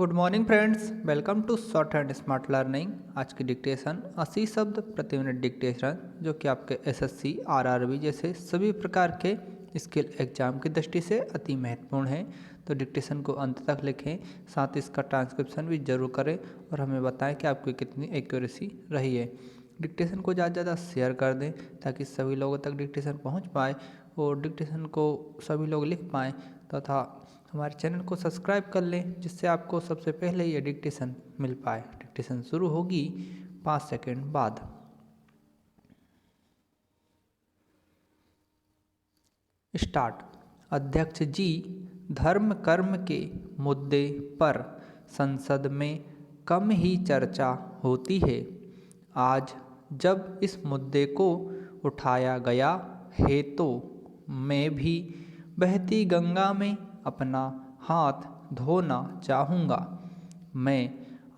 Good morning friends, welcome to short and smart learning. आज की dictation 80 शब्द प्रति मिनट डिक्टेशन, जो कि आपके एसएससी आरआरबी जैसे सभी प्रकार के स्किल एग्जाम की दृष्टि से अति महत्वपूर्ण है। तो डिक्टेशन को अंत तक लिखें, साथ ही इसका ट्रांसक्रिप्शन भी जरूर करें और हमें बताएं कि आपकी कितनी एक्यूरेसी रही है। डिक्टेशन को ज़्यादा से ज़्यादा शेयर कर दें ताकि सभी लोगों तक डिक्टेशन पहुँच पाए और डिक्टेशन को सभी लोग लिख पाएँ, तथा हमारे चैनल को सब्सक्राइब कर लें जिससे आपको सबसे पहले ये डिक्टेशन मिल पाए। डिक्टेशन शुरू होगी 5 सेकंड बाद। स्टार्ट। अध्यक्ष जी, धर्म कर्म के मुद्दे पर संसद में कम ही चर्चा होती है। आज जब इस मुद्दे को उठाया गया है तो मैं भी बहती गंगा में अपना हाथ धोना चाहूँगा। मैं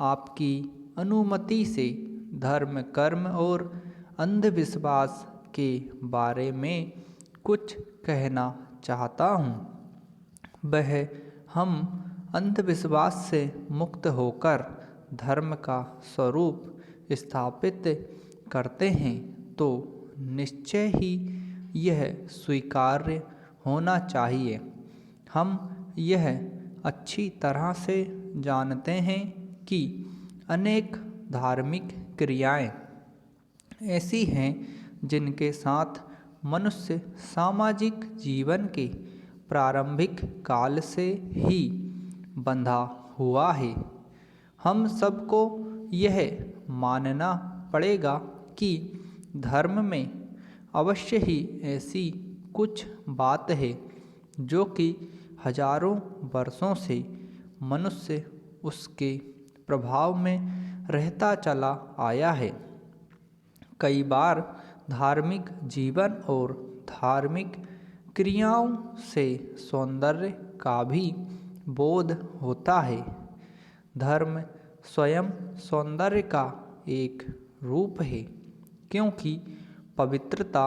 आपकी अनुमति से धर्म कर्म और अंधविश्वास के बारे में कुछ कहना चाहता हूँ। वह हम अंधविश्वास से मुक्त होकर धर्म का स्वरूप स्थापित करते हैं तो निश्चय ही यह स्वीकार्य होना चाहिए। हम यह अच्छी तरह से जानते हैं कि अनेक धार्मिक क्रियाएं ऐसी हैं जिनके साथ मनुष्य सामाजिक जीवन के प्रारंभिक काल से ही बंधा हुआ है। हम सबको यह मानना पड़ेगा कि धर्म में अवश्य ही ऐसी कुछ बात है जो कि हजारों वर्षों से मनुष्य उसके प्रभाव में रहता चला आया है। कई बार धार्मिक जीवन और धार्मिक क्रियाओं से सौंदर्य का भी बोध होता है। धर्म स्वयं सौंदर्य का एक रूप है, क्योंकि पवित्रता,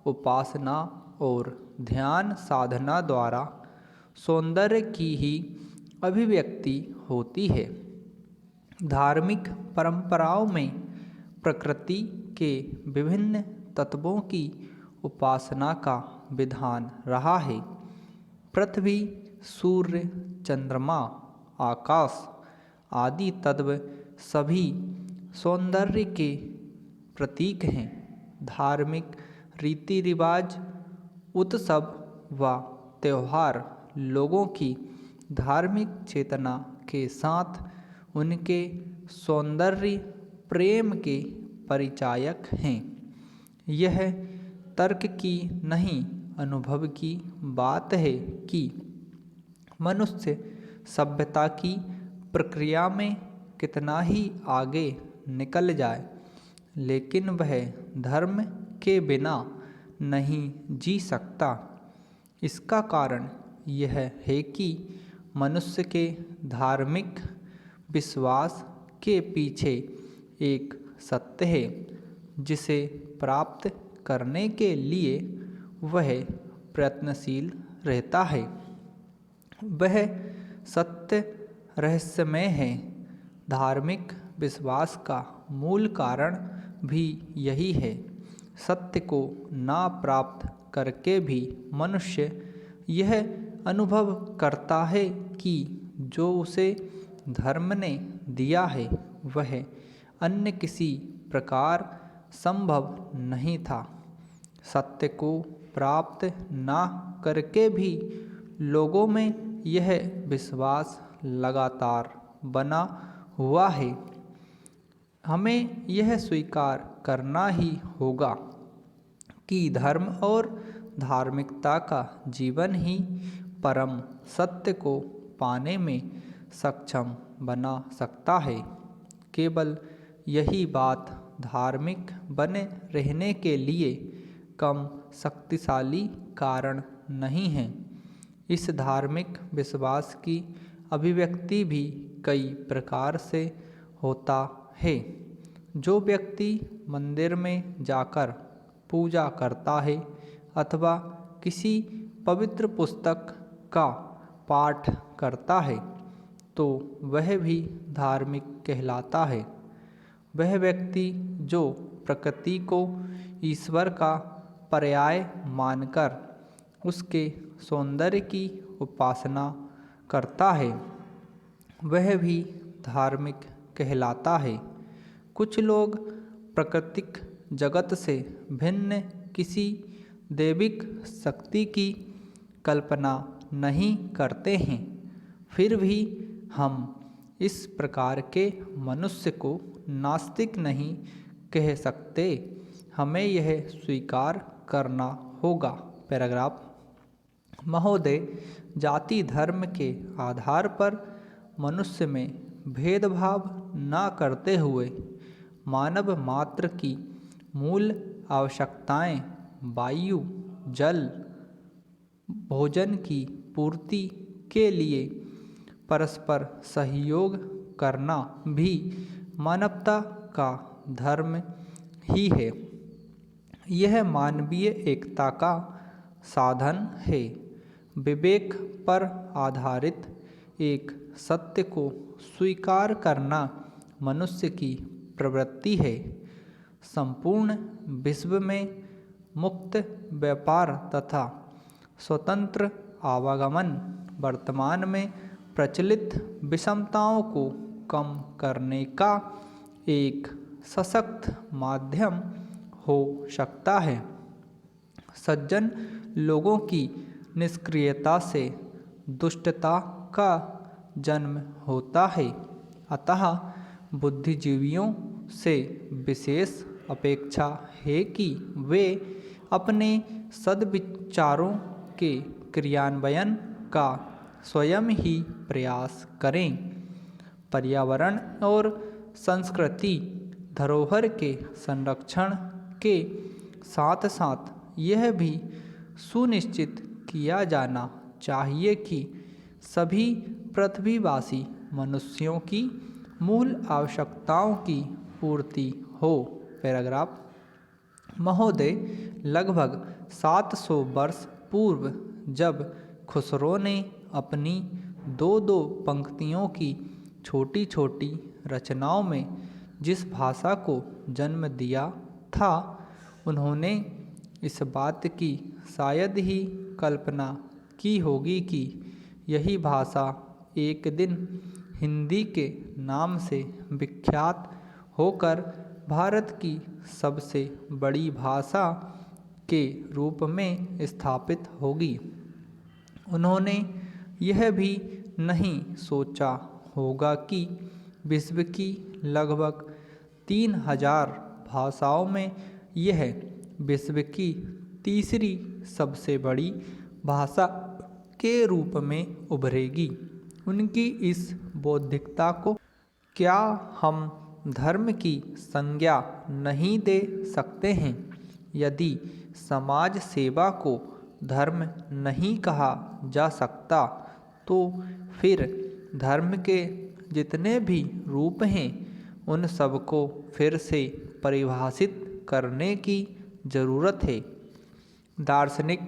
उपासना और ध्यान साधना द्वारा सौंदर्य की ही अभिव्यक्ति होती है। धार्मिक परंपराओं में प्रकृति के विभिन्न तत्वों की उपासना का विधान रहा है। पृथ्वी, सूर्य, चंद्रमा, आकाश आदि तत्व सभी सौंदर्य के प्रतीक हैं। धार्मिक रीति रिवाज, उत्सव व त्यौहार लोगों की धार्मिक चेतना के साथ उनके सौंदर्य प्रेम के परिचायक हैं। यह तर्क की नहीं, अनुभव की बात है कि मनुष्य सभ्यता की प्रक्रिया में कितना ही आगे निकल जाए, लेकिन वह धर्म के बिना नहीं जी सकता। इसका कारण यह है कि मनुष्य के धार्मिक विश्वास के पीछे एक सत्य है जिसे प्राप्त करने के लिए वह प्रयत्नशील रहता है। वह सत्य रहस्यमय है। धार्मिक विश्वास का मूल कारण भी यही है। सत्य को ना प्राप्त करके भी मनुष्य यह अनुभव करता है कि जो उसे धर्म ने दिया है वह अन्य किसी प्रकार संभव नहीं था। सत्य को प्राप्त ना करके भी लोगों में यह विश्वास लगातार बना हुआ है। हमें यह स्वीकार करना ही होगा कि धर्म और धार्मिकता का जीवन ही परम सत्य को पाने में सक्षम बना सकता है। केवल यही बात धार्मिक बने रहने के लिए कम शक्तिशाली कारण नहीं है। इस धार्मिक विश्वास की अभिव्यक्ति भी कई प्रकार से होता है। जो व्यक्ति मंदिर में जाकर पूजा करता है अथवा किसी पवित्र पुस्तक का पाठ करता है, तो वह भी धार्मिक कहलाता है। वह व्यक्ति जो प्रकृति को ईश्वर का पर्याय मानकर उसके सौंदर्य की उपासना करता है, वह भी धार्मिक कहलाता है। कुछ लोग प्राकृतिक जगत से भिन्न किसी दैविक शक्ति की कल्पना नहीं करते हैं, फिर भी हम इस प्रकार के मनुष्य को नास्तिक नहीं कह सकते। हमें यह स्वीकार करना होगा। पैराग्राफ। महोदय, जाति धर्म के आधार पर मनुष्य में भेदभाव न करते हुए मानव मात्र की मूल आवश्यकताएं वायु, जल, भोजन की पूर्ति के लिए परस्पर सहयोग करना भी मानवता का धर्म ही है। यह मानवीय एकता का साधन है। विवेक पर आधारित एक सत्य को स्वीकार करना मनुष्य की प्रवृत्ति है। संपूर्ण विश्व में मुक्त व्यापार तथा स्वतंत्र आवागमन वर्तमान में प्रचलित विषमताओं को कम करने का एक सशक्त माध्यम हो सकता है। सज्जन लोगों की निष्क्रियता से दुष्टता का जन्म होता है, अतः बुद्धिजीवियों से विशेष अपेक्षा है कि वे अपने सद्विचारों के क्रियान्वयन का स्वयं ही प्रयास करें। पर्यावरण और संस्कृति धरोहर के संरक्षण के साथ साथ यह भी सुनिश्चित किया जाना चाहिए कि सभी पृथ्वीवासी मनुष्यों की मूल आवश्यकताओं की पूर्ति हो। पैराग्राफ। महोदय, लगभग 700 वर्ष पूर्व जब खुसरो ने अपनी दो पंक्तियों की छोटी छोटी रचनाओं में जिस भाषा को जन्म दिया था, उन्होंने इस बात की शायद ही कल्पना की होगी कि यही भाषा एक दिन हिंदी के नाम से विख्यात होकर भारत की सबसे बड़ी भाषा के रूप में स्थापित होगी। उन्होंने यह भी नहीं सोचा होगा कि विश्व की लगभग 3000 भाषाओं में यह विश्व की तीसरी सबसे बड़ी भाषा के रूप में उभरेगी। उनकी इस बौद्धिकता को क्या हम धर्म की संज्ञा नहीं दे सकते हैं? यदि समाज सेवा को धर्म नहीं कहा जा सकता, तो फिर धर्म के जितने भी रूप हैं, उन सबको फिर से परिभाषित करने की ज़रूरत है। दार्शनिक,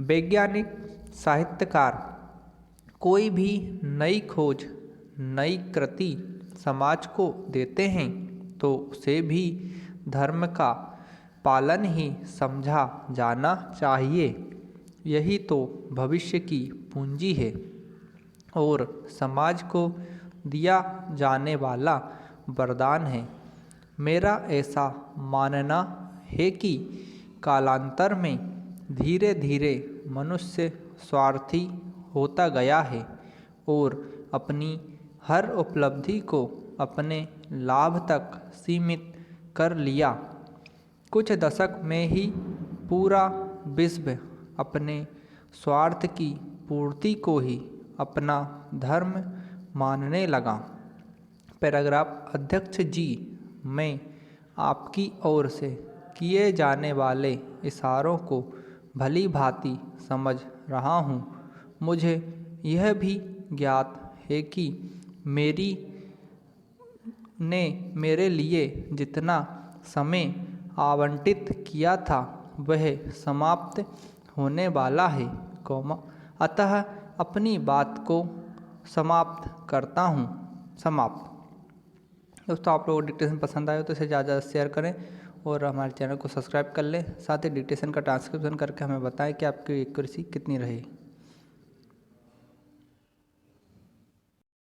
वैज्ञानिक, साहित्यकार कोई भी नई खोज, नई कृति समाज को देते हैं तो उसे भी धर्म का पालन ही समझा जाना चाहिए। यही तो भविष्य की पूंजी है और समाज को दिया जाने वाला वरदान है। मेरा ऐसा मानना है कि कालांतर में धीरे धीरे मनुष्य स्वार्थी होता गया है और अपनी हर उपलब्धि को अपने लाभ तक सीमित कर लिया। कुछ दशक में ही पूरा विश्व अपने स्वार्थ की पूर्ति को ही अपना धर्म मानने लगा। पैराग्राफ। अध्यक्ष जी, मैं आपकी ओर से किए जाने वाले इशारों को भली भांति समझ रहा हूँ। मुझे यह भी ज्ञात है कि मेरे लिए जितना समय आवंटित किया था वह समाप्त होने वाला है, अतः अपनी बात को समाप्त करता हूँ। समाप्त। दोस्तों, आप लोगों को डिक्टेशन पसंद आए तो इसे ज़्यादा शेयर करें और हमारे चैनल को सब्सक्राइब कर लें। साथ ही डिक्टेशन का ट्रांसक्रिप्शन करके हमें बताएं कि आपकी एक्यूरेसी कितनी रही।